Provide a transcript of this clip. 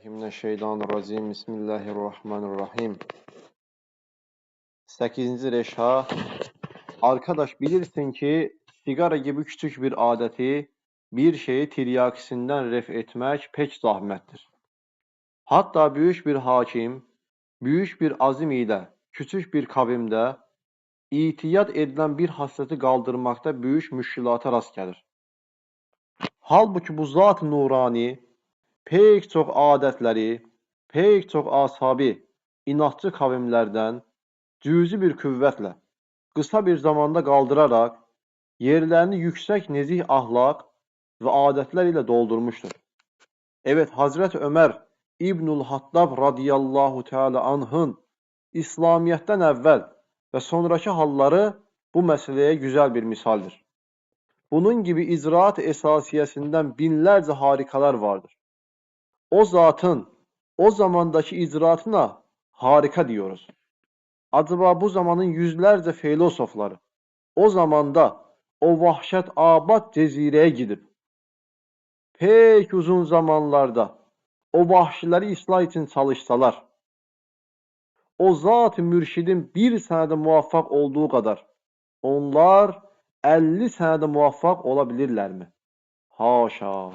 Mineşşeytanirracim. Bismillahirrahmanirrahim. 8. reşha. Arkadaş, bilirsin ki sigara gibi küçük bir adeti bir şeyi tiryakisinden ref etmek pek zahmettir. Hatta büyük bir hakim, büyük bir azim ile küçük bir kavimde itiyat edilen bir hasreti kaldırmakta büyük müşkilata rast gelir. Halbuki bu zat-ı nurani pek çok adetleri, pek çok asabi, inatçı kavimlerden cüzi bir kuvvetle kısa bir zamanda kaldırarak yerlerini yüksek nezih ahlak ve adetler ile doldurmuştur. Evet, Hazreti Ömer İbnül Hattab radıyallahu teala anh'ın İslamiyet'ten evvel ve sonraki halları bu meseleye güzel bir misaldir. Bunun gibi icraat esasiyesinden binlerce harikalar vardır. O zatın o zamandaki icraatına harika diyoruz. Acaba bu zamanın yüzlerce filozofları o zamanda o vahşet abad cezireye gidip pek uzun zamanlarda o vahşileri ıslah için çalışsalar, o zat-ı mürşidin bir senede muvaffak olduğu kadar onlar 50 senede muvaffak olabilirler mi? Haşa!